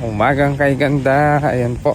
Umagang kay ganda, ayan po.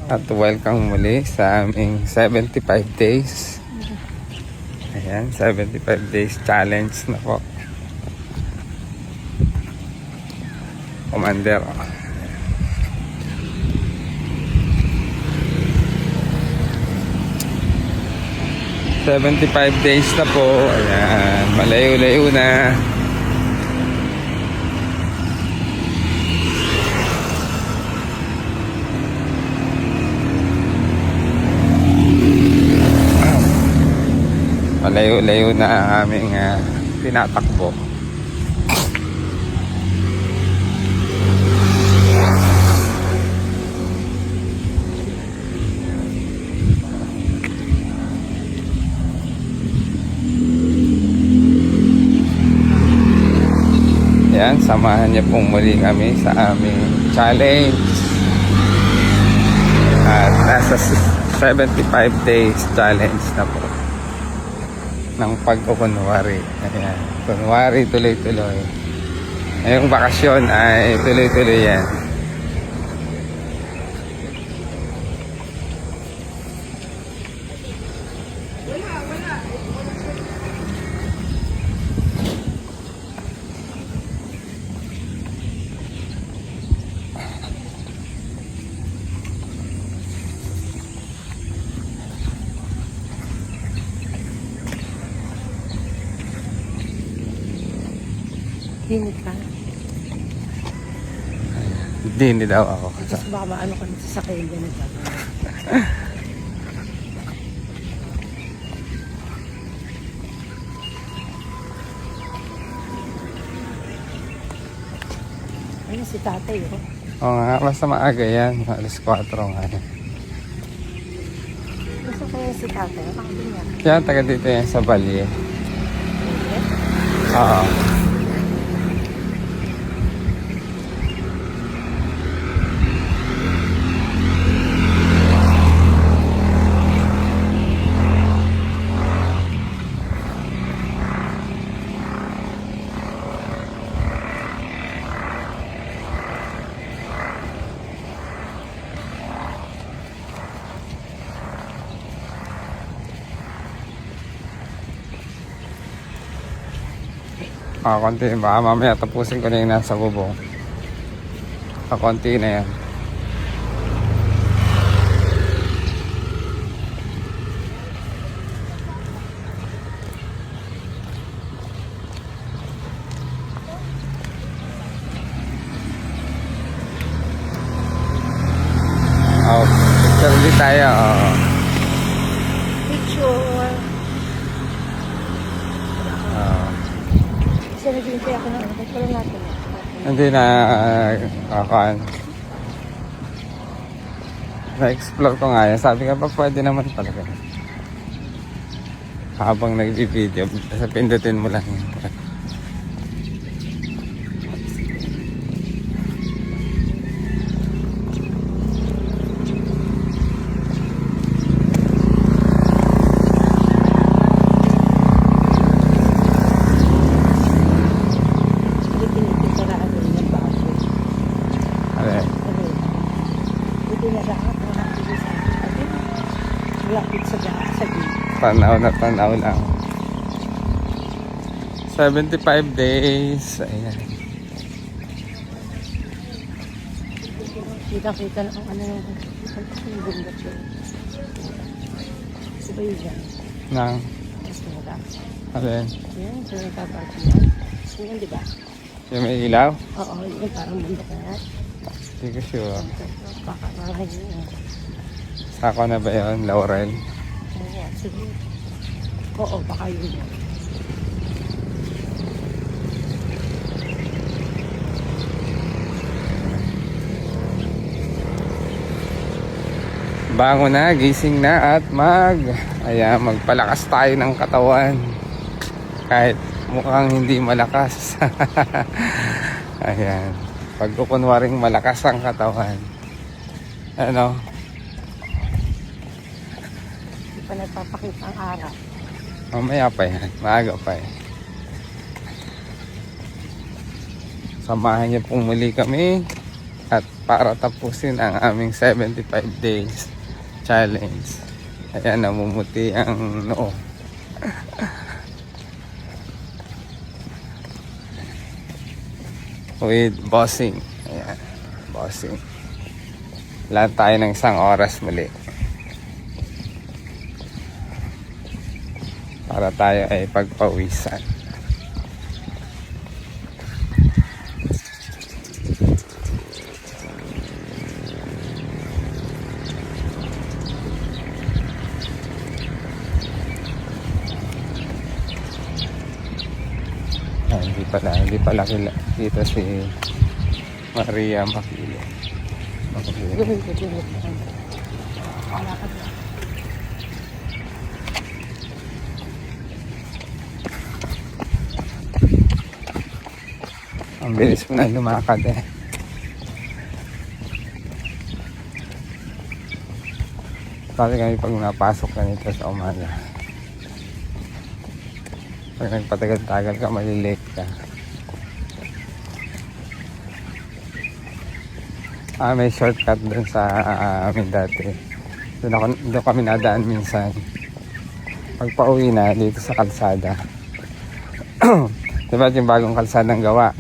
At welcome muli sa aming 75 days. Ayan, 75 days challenge na po. Commander. "75 days na po." Ayan, malayo-layo na. Malayo-layo na ang aming tinatakbo. Yan, samahan niyo pong muli kami sa aming challenge. At nasa 75 days challenge na po ng pagkukunwari. Ayan, kunwari tuloy-tuloy. Ngayong bakasyon ay tuloy-tuloy yan. Hindi ka. Hindi daw ako. Tapos baka maano ka na sa sakay ganun ka. Ayun si tatay, oh. Oo nga, basta maaga yan. Alas 4 nga yan. Gusto ko yung si tatay. Baka din yan. Yan, taga dito yan sa Balye. Oo. Konti, baka mamaya tapusin ko na yung nasa bubong. Konti na yan. Picture ulit tayo. Picture. Kasi naghihintay ako na ano. Pagpala natin. Hindi na na-explore ko nga yan. Sabi nga pa pwede naman pala ganun. Habang nag-video, pindutin mo lang yun. Tanaw na tanaw lang. 75 days. Ayan. Kita-kita na ang ano yung bundat yun. Siba yun dyan. Nang? Mas mura. Alin? Yan, so nagpaparty yan. Yan, di ba? Yung may ilaw? Oo, yun parang bundat na yan. Hindi ko sure. Baka parang yun. Sako na ba yun? Laurel? Oo, sige. Oo, baka yun yan. Bango na, gising na at magpalakas tayo ng katawan. Kahit mukhang hindi malakas. Ayan. Pagkukunwaring malakas ang katawan. Ano? Hindi pa nagpapakita ang araw. Mamaya pa yan. Maaga pa yan. Samahan niyo pong muli kami At para tapusin ang aming 75 days challenge. Ayan, namumuti ang noo. With bossing. Ayan, bossing. Lahat tayo ng isang oras muli. Para tayo ay pagpawisan. Hindi pala kita si Maria Makilo. Gawin ko din. Malakad na. Ang bilis mo na lumakad eh. Kasi kami pag napasok na nito sa umaga, pag nagpatagal-tagal ka, malilate ka. May shortcut dun sa amin dati. Doon kami nadaan minsan. Pag pauwi na dito sa kalsada. Diba yung bagong kalsadang gawa?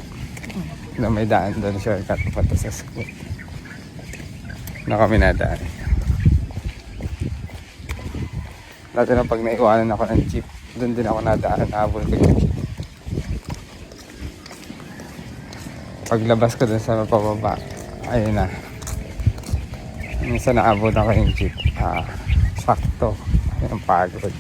Na may daan doon, shortcut papunta sa school. Doon kami nadaan. Dati na pag naiwanan ako ng jeep, doon din ako nadaan, nahabol ko yung jeep. Paglabas ko doon sa mapababa, ayun na. Minsan naabot ako yung jeep. Sakto. Ayun ang pagod.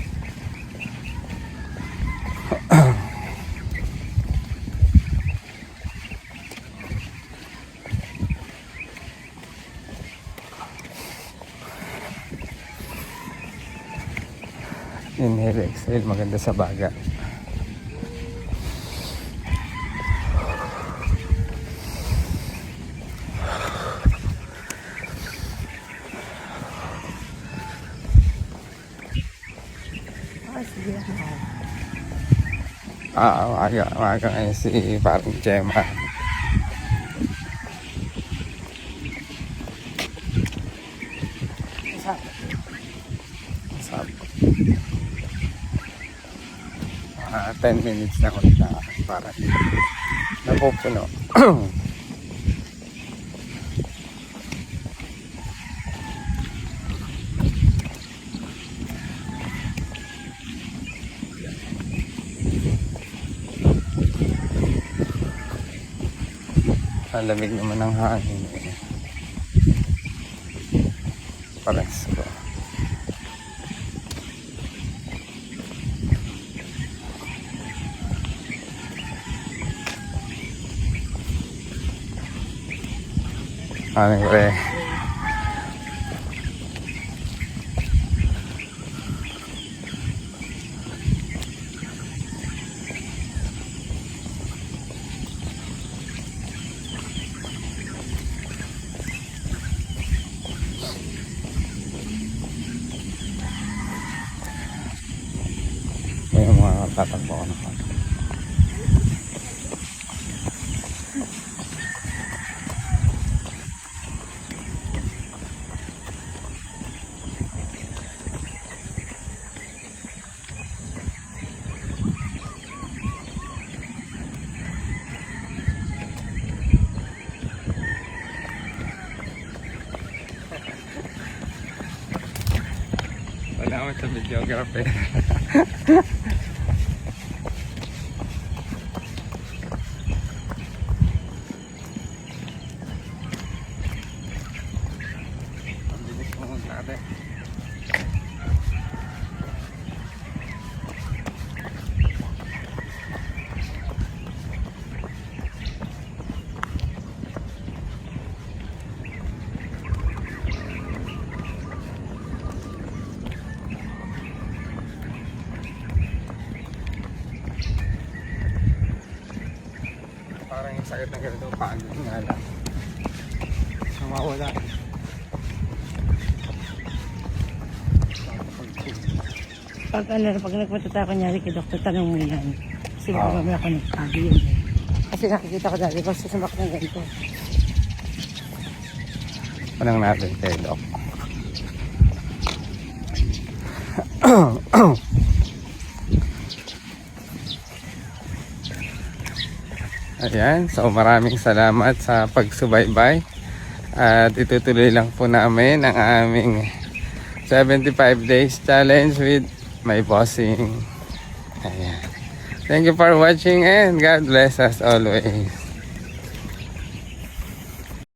Inhale, exhale, maganda sa baga. Sige. Umaga ngayon si parang Gemma. Masarap. 10 minutes na ulit na para napupuno. Ang lamig naman ng hangin eh. Pares ko. Ano pre? May mga tatakbo ko na. Wala ako sa videographer. Ang bilis mo maglari. Parang yung sakit na ganito, paano nga lang. Mawala. Pag nagpunta tayo kunyari kay doktor, tanong mo yan. Kasi baka mamaya ako nagsabi yun eh. Kasi nakikita ko dati, basta sumak ng ganito. Unang natin kay Doc. Ayan, so maraming salamat sa pagsubaybay. At itutuloy lang po namin ang aming 75 days challenge with my bossing. Ayan. Thank you for watching and God bless us always.